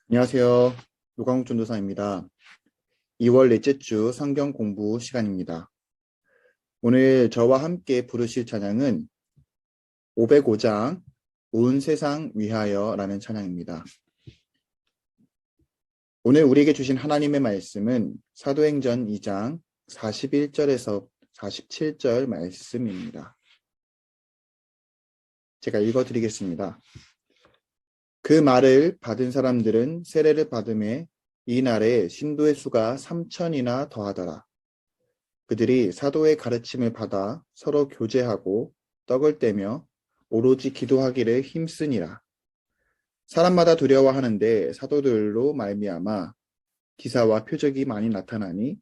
안녕하세요. 노광욱 전도사입니다. 2월 넷째 주 성경 공부 시간입니다. 오늘 저와 함께 부르실 찬양은 505장 온 세상 위하여라는 찬양입니다. 오늘 우리에게 주신 하나님의 말씀은 사도행전 2장 41절에서 47절 말씀입니다. 제가 읽어드리겠습니다. 그 말을 받은 사람들은 세례를 받음에 이날에 신도의 수가 3천이나 더하더라. 그들이 사도의 가르침을 받아 서로 교제하고 떡을 떼며 오로지 기도하기를 힘쓰니라. 사람마다 두려워하는데 사도들로 말미암아 기사와 표적이 많이 나타나니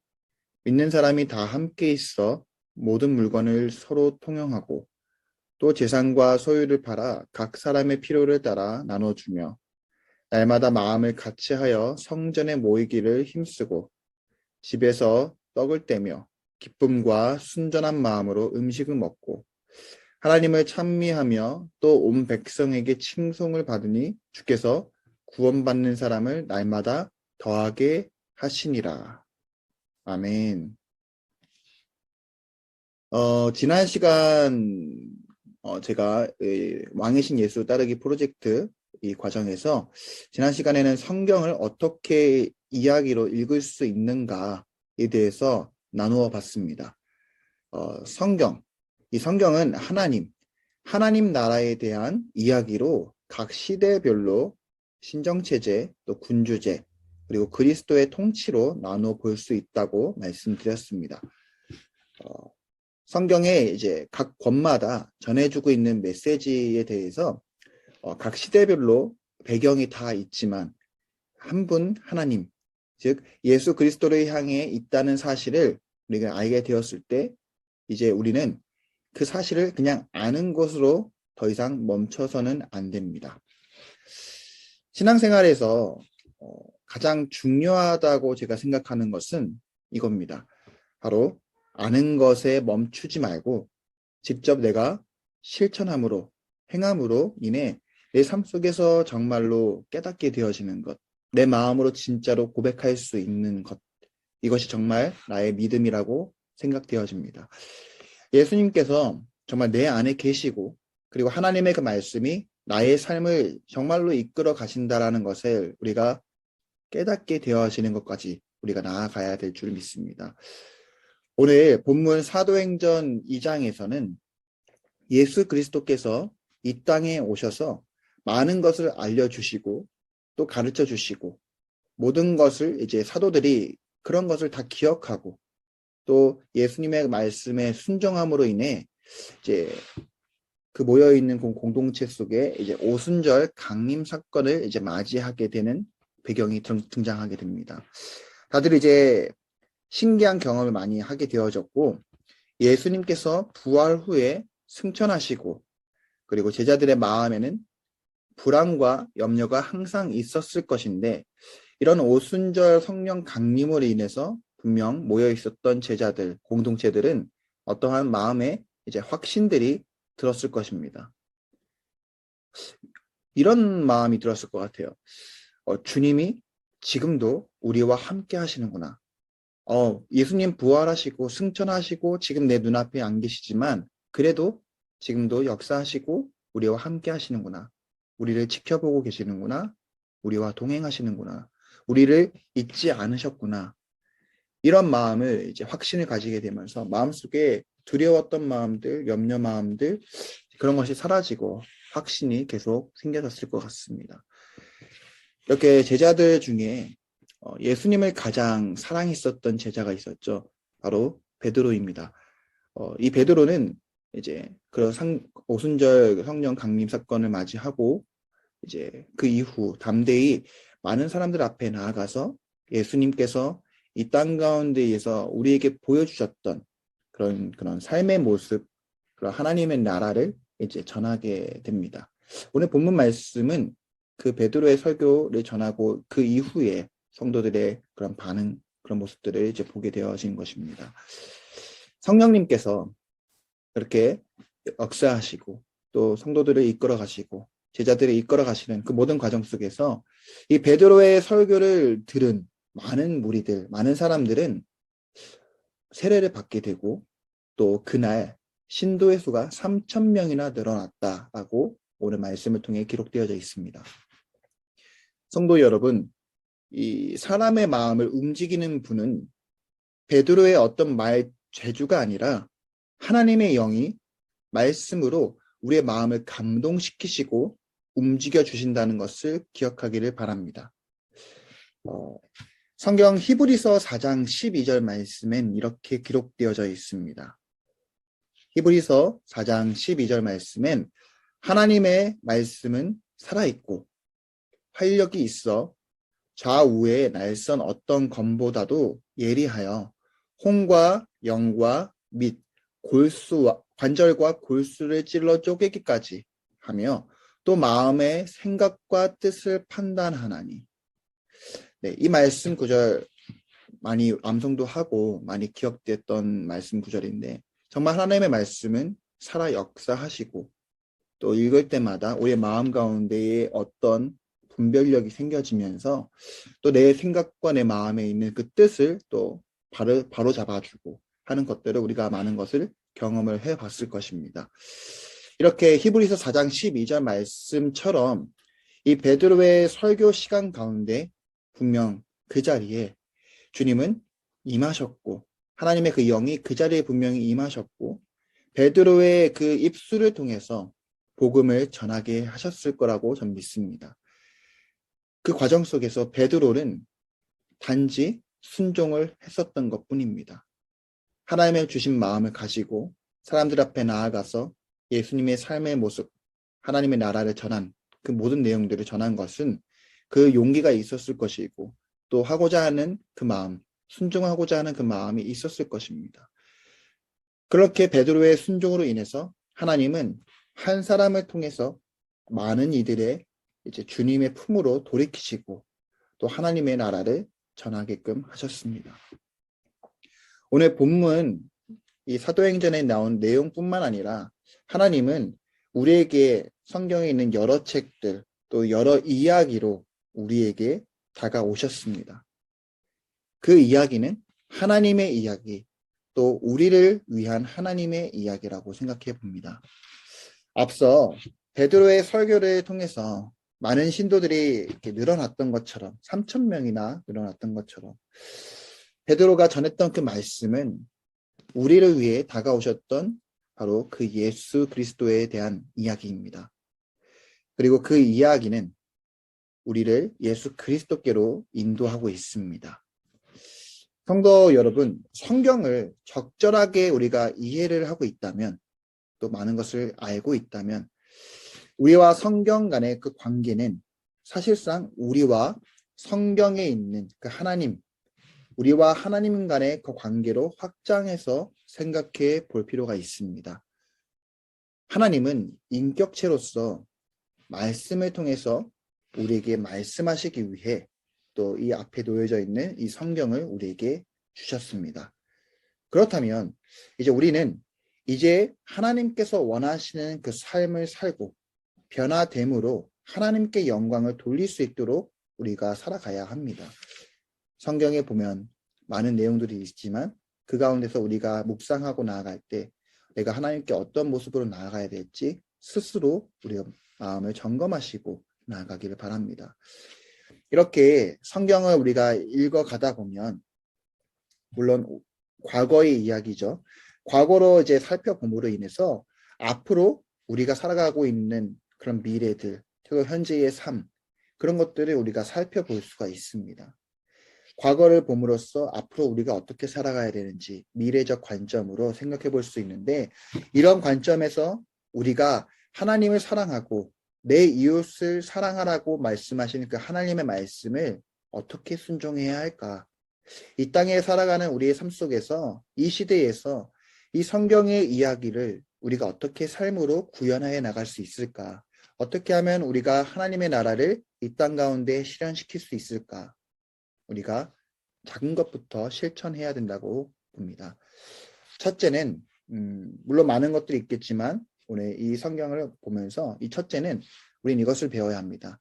믿는 사람이 다 함께 있어 모든 물건을 서로 통용하고 또 재산과 소유를 팔아 각 사람의 필요를 따라 나눠주며 날마다 마음을 같이하여 성전에 모이기를 힘쓰고 집에서 떡을 떼며 기쁨과 순전한 마음으로 음식을 먹고 하나님을 찬미하며 또 온 백성에게 칭송을 받으니 주께서 구원받는 사람을 날마다 더하게 하시니라. 아멘. 지난 시간 제가 왕의 신 예수 따르기 프로젝트 이 과정에서 지난 시간에는 성경을 어떻게 이야기로 읽을 수 있는가에 대해서 나누어 봤습니다. 이 성경은 하나님 나라에 대한 이야기로 각 시대별로 신정체제, 또 군주제, 그리고 그리스도의 통치로 나누어 볼 수 있다고 말씀드렸습니다. 성경에 이제 각 권마다 전해주고 있는 메시지에 대해서 각 시대별로 배경이 다 있지만 한 분 하나님, 즉 예수 그리스도를 향해 있다는 사실을 우리가 알게 되었을 때 이제 우리는 그 사실을 그냥 아는 것으로 더 이상 멈춰서는 안 됩니다. 신앙생활에서 가장 중요하다고 제가 생각하는 것은 이겁니다. 바로 아는 것에 멈추지 말고 직접 내가 실천함으로, 행함으로 인해 내 삶 속에서 정말로 깨닫게 되어지는 것, 내 마음으로 진짜로 고백할 수 있는 것, 이것이 정말 나의 믿음이라고 생각되어집니다. 예수님께서 정말 내 안에 계시고 그리고 하나님의 그 말씀이 나의 삶을 정말로 이끌어 가신다라는 것을 우리가 깨닫게 되어지는 것까지 우리가 나아가야 될 줄 믿습니다. 오늘 본문 사도행전 2장에서는 예수 그리스도께서 이 땅에 오셔서 많은 것을 알려주시고 또 가르쳐 주시고 모든 것을 이제 사도들이 그런 것을 다 기억하고 또 예수님의 말씀에 순종함으로 인해 이제 그 모여 있는 공동체 속에 이제 오순절 강림 사건을 이제 맞이하게 되는 배경이 등장하게 됩니다. 다들 이제 신기한 경험을 많이 하게 되어졌고 예수님께서 부활 후에 승천하시고 그리고 제자들의 마음에는 불안과 염려가 항상 있었을 것인데 이런 오순절 성령 강림으로 인해서 분명 모여 있었던 제자들, 공동체들은 어떠한 마음에 이제 확신들이 들었을 것입니다. 이런 마음이 들었을 것 같아요. 주님이 지금도 우리와 함께 하시는구나. 예수님 부활하시고 승천하시고 지금 내 눈앞에 안 계시지만 그래도 지금도 역사하시고 우리와 함께 하시는구나. 우리를 지켜보고 계시는구나. 우리와 동행하시는구나. 우리를 잊지 않으셨구나. 이런 마음을 이제 확신을 가지게 되면서 마음속에 두려웠던 마음들, 염려 마음들 그런 것이 사라지고 확신이 계속 생겨졌을 것 같습니다. 이렇게 제자들 중에 예수님을 가장 사랑했었던 제자가 있었죠. 바로 베드로입니다. 이 베드로는 이제 오순절 성령 강림 사건을 맞이하고 이제 그 이후 담대히 많은 사람들 앞에 나아가서 예수님께서 이 땅 가운데에서 우리에게 보여주셨던 그런 삶의 모습, 그런 하나님의 나라를 이제 전하게 됩니다. 오늘 본문 말씀은 그 베드로의 설교를 전하고 그 이후에 성도들의 그런 반응, 그런 모습들을 이제 보게 되어진 것입니다. 성령님께서 그렇게 역사하시고 또 성도들을 이끌어 가시고 제자들을 이끌어 가시는 그 모든 과정 속에서 이 베드로의 설교를 들은 많은 무리들, 많은 사람들은 세례를 받게 되고 또 그날 신도의 수가 3천 명이나 늘어났다라고 오늘 말씀을 통해 기록되어져 있습니다. 성도 여러분, 이 사람의 마음을 움직이는 분은 베드로의 어떤 말 재주가 아니라 하나님의 영이 말씀으로 우리의 마음을 감동시키시고 움직여 주신다는 것을 기억하기를 바랍니다. 성경 히브리서 4장 12절 말씀엔 이렇게 기록되어져 있습니다. 히브리서 4장 12절 말씀엔 하나님의 말씀은 살아있고 활력이 있어 좌우의 날선 어떤 검보다도 예리하여 혼과 영과 및 골수와 관절과 골수를 찔러 쪼개기까지 하며 또 마음의 생각과 뜻을 판단하나니. 네, 이 말씀 구절 많이 암송도 하고 많이 기억됐던 말씀 구절인데 정말 하나님의 말씀은 살아 역사하시고 또 읽을 때마다 우리의 마음 가운데에 어떤 분별력이 생겨지면서 또 내 생각과 내 마음에 있는 그 뜻을 또 바로 잡아주고 하는 것들을 우리가 많은 것을 경험을 해봤을 것입니다. 이렇게 히브리서 4장 12절 말씀처럼 이 베드로의 설교 시간 가운데 분명 그 자리에 주님은 임하셨고 하나님의 그 영이 그 자리에 분명히 임하셨고 베드로의 그 입술을 통해서 복음을 전하게 하셨을 거라고 전 믿습니다. 그 과정 속에서 베드로는 단지 순종을 했었던 것뿐입니다. 하나님의 주신 마음을 가지고 사람들 앞에 나아가서 예수님의 삶의 모습, 하나님의 나라를 전한 그 모든 내용들을 전한 것은 그 용기가 있었을 것이고 또 하고자 하는 그 마음, 순종하고자 하는 그 마음이 있었을 것입니다. 그렇게 베드로의 순종으로 인해서 하나님은 한 사람을 통해서 많은 이들의 이제 주님의 품으로 돌이키시고 또 하나님의 나라를 전하게끔 하셨습니다. 오늘 본문 이 사도행전에 나온 내용뿐만 아니라 하나님은 우리에게 성경에 있는 여러 책들 또 여러 이야기로 우리에게 다가오셨습니다. 그 이야기는 하나님의 이야기 또 우리를 위한 하나님의 이야기라고 생각해 봅니다. 앞서 베드로의 설교를 통해서 많은 신도들이 이렇게 늘어났던 것처럼 3천 명이나 늘어났던 것처럼 베드로가 전했던 그 말씀은 우리를 위해 다가오셨던 바로 그 예수 그리스도에 대한 이야기입니다. 그리고 그 이야기는 우리를 예수 그리스도께로 인도하고 있습니다. 성도 여러분, 성경을 적절하게 우리가 이해를 하고 있다면 또 많은 것을 알고 있다면 우리와 성경 간의 그 관계는 사실상 우리와 성경에 있는 그 하나님, 우리와 하나님 간의 그 관계로 확장해서 생각해 볼 필요가 있습니다. 하나님은 인격체로서 말씀을 통해서 우리에게 말씀하시기 위해 또 이 앞에 놓여져 있는 이 성경을 우리에게 주셨습니다. 그렇다면 이제 우리는 이제 하나님께서 원하시는 그 삶을 살고 변화됨으로 하나님께 영광을 돌릴 수 있도록 우리가 살아가야 합니다. 성경에 보면 많은 내용들이 있지만 그 가운데서 우리가 묵상하고 나아갈 때 내가 하나님께 어떤 모습으로 나아가야 될지 스스로 우리가 마음을 점검하시고 나아가기를 바랍니다. 이렇게 성경을 우리가 읽어가다 보면 물론 과거의 이야기죠. 과거로 이제 살펴봄으로 인해서 앞으로 우리가 살아가고 있는 그런 미래들, 그리고 현재의 삶, 그런 것들을 우리가 살펴볼 수가 있습니다. 과거를 봄으로써 앞으로 우리가 어떻게 살아가야 되는지 미래적 관점으로 생각해 볼 수 있는데 이런 관점에서 우리가 하나님을 사랑하고 내 이웃을 사랑하라고 말씀하시는 그 하나님의 말씀을 어떻게 순종해야 할까? 이 땅에 살아가는 우리의 삶 속에서 이 시대에서 이 성경의 이야기를 우리가 어떻게 삶으로 구현해 나갈 수 있을까? 어떻게 하면 우리가 하나님의 나라를 이 땅 가운데 실현시킬 수 있을까? 우리가 작은 것부터 실천해야 된다고 봅니다. 첫째는 물론 많은 것들이 있겠지만 오늘 이 성경을 보면서 이 첫째는 우리는 이것을 배워야 합니다.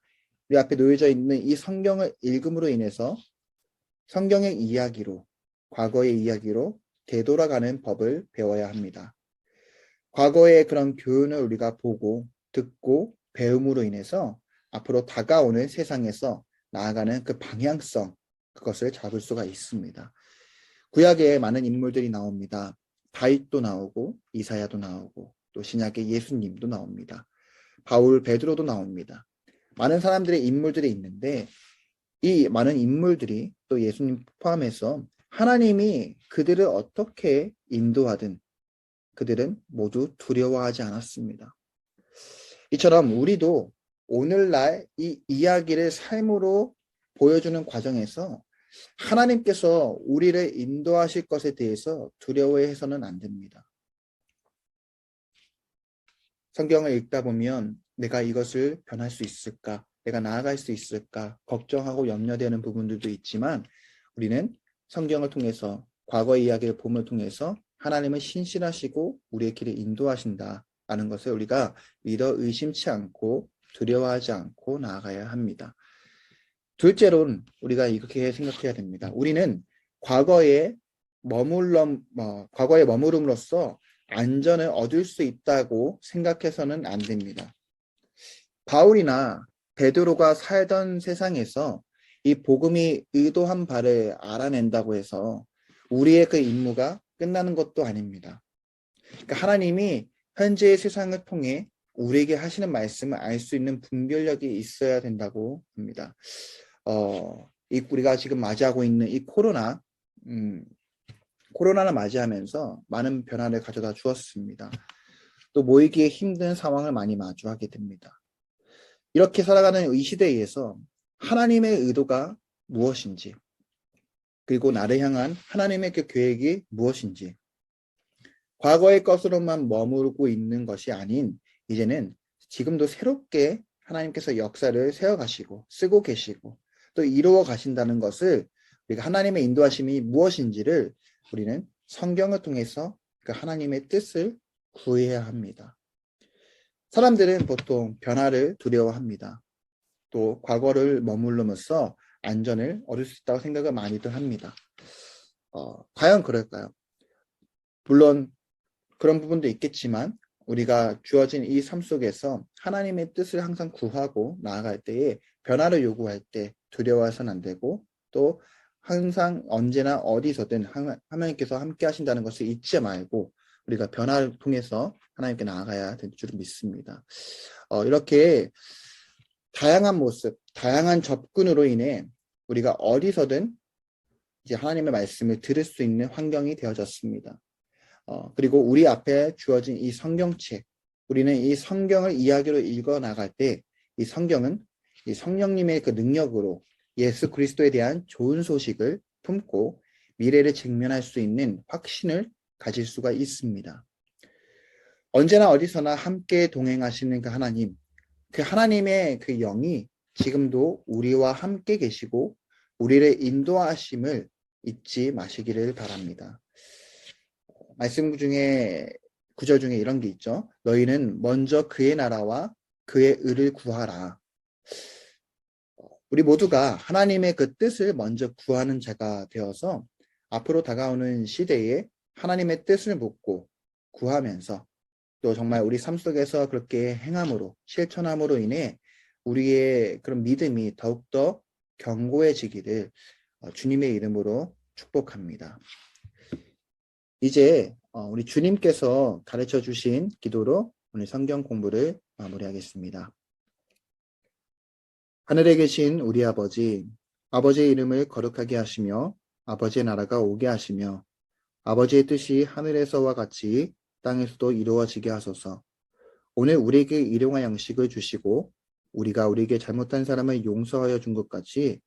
우리 앞에 놓여져 있는 이 성경을 읽음으로 인해서 성경의 이야기로, 과거의 이야기로 되돌아가는 법을 배워야 합니다. 과거의 그런 교훈을 우리가 보고 듣고 배움으로 인해서 앞으로 다가오는 세상에서 나아가는 그 방향성, 그것을 잡을 수가 있습니다. 구약에 많은 인물들이 나옵니다. 다윗도 나오고 이사야도 나오고 또 신약에 예수님도 나옵니다. 바울, 베드로도 나옵니다. 많은 사람들의 인물들이 있는데 이 많은 인물들이 또 예수님 포함해서 하나님이 그들을 어떻게 인도하든 그들은 모두 두려워하지 않았습니다. 이처럼 우리도 오늘날 이 이야기를 삶으로 보여주는 과정에서 하나님께서 우리를 인도하실 것에 대해서 두려워해서는 안 됩니다. 성경을 읽다 보면 내가 이것을 변할 수 있을까? 내가 나아갈 수 있을까? 걱정하고 염려되는 부분들도 있지만 우리는 성경을 통해서 과거의 이야기를 봄을 통해서 하나님은 신실하시고 우리의 길을 인도하신다라는 것을 우리가 믿어 의심치 않고 두려워하지 않고 나아가야 합니다. 둘째로는 우리가 이렇게 생각해야 됩니다. 우리는 과거에 머무름으로써 안전을 얻을 수 있다고 생각해서는 안 됩니다. 바울이나 베드로가 살던 세상에서 이 복음이 의도한 바를 알아낸다고 해서 우리의 그 임무가 끝나는 것도 아닙니다. 그러니까 하나님이 현재의 세상을 통해 우리에게 하시는 말씀을 알 수 있는 분별력이 있어야 된다고 합니다. 우리가 지금 맞이하고 있는 이 코로나를 맞이하면서 많은 변화를 가져다 주었습니다. 또 모이기에 힘든 상황을 많이 마주하게 됩니다. 이렇게 살아가는 이 시대에서 하나님의 의도가 무엇인지, 그리고 나를 향한 하나님의 그 계획이 무엇인지, 과거의 것으로만 머무르고 있는 것이 아닌 이제는 지금도 새롭게 하나님께서 역사를 세워가시고 쓰고 계시고 또 이루어 가신다는 것을 우리가 하나님의 인도하심이 무엇인지를 우리는 성경을 통해서 그 하나님의 뜻을 구해야 합니다. 사람들은 보통 변화를 두려워합니다. 또 과거를 머무르면서 안전을 얻을 수 있다고 생각을 많이들 합니다. 과연 그럴까요? 물론 그런 부분도 있겠지만 우리가 주어진 이 삶 속에서 하나님의 뜻을 항상 구하고 나아갈 때에 변화를 요구할 때 두려워해서는 안 되고 또 항상 언제나 어디서든 하나님께서 함께 하신다는 것을 잊지 말고 우리가 변화를 통해서 하나님께 나아가야 될 줄 믿습니다. 이렇게 다양한 모습, 다양한 접근으로 인해 우리가 어디서든 이제 하나님의 말씀을 들을 수 있는 환경이 되어졌습니다. 그리고 우리 앞에 주어진 이 성경책, 우리는 이 성경을 이야기로 읽어 나갈 때 이 성경은 이 성령님의 그 능력으로 예수 그리스도에 대한 좋은 소식을 품고 미래를 직면할 수 있는 확신을 가질 수가 있습니다. 언제나 어디서나 함께 동행하시는 그 하나님의 그 영이 지금도 우리와 함께 계시고 우리를 인도하심을 잊지 마시기를 바랍니다. 말씀 중에 구절 중에 이런 게 있죠. 너희는 먼저 그의 나라와 그의 의를 구하라. 우리 모두가 하나님의 그 뜻을 먼저 구하는 자가 되어서 앞으로 다가오는 시대에 하나님의 뜻을 묻고 구하면서 또 정말 우리 삶 속에서 그렇게 행함으로 실천함으로 인해 우리의 그런 믿음이 더욱더 견고해지기를 주님의 이름으로 축복합니다. 이제 우리 주님께서 가르쳐 주신 기도로 오늘 성경 공부를 마무리하겠습니다. 하늘에 계신 우리 아버지, 아버지의 이름을 거룩하게 하시며 아버지의 나라가 오게 하시며 아버지의 뜻이 하늘에서와 같이 땅에서도 이루어지게 하소서. 오늘 우리에게 일용할 양식을 주시고 우리가 우리에게 잘못한 사람을 용서하여 준 것 같이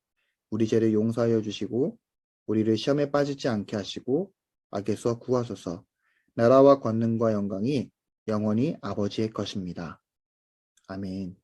우리 죄를 용서하여 주시고 우리를 시험에 빠지지 않게 하시고 악에서 구하소서. 나라와 권능과 영광이 영원히 아버지의 것입니다. 아멘.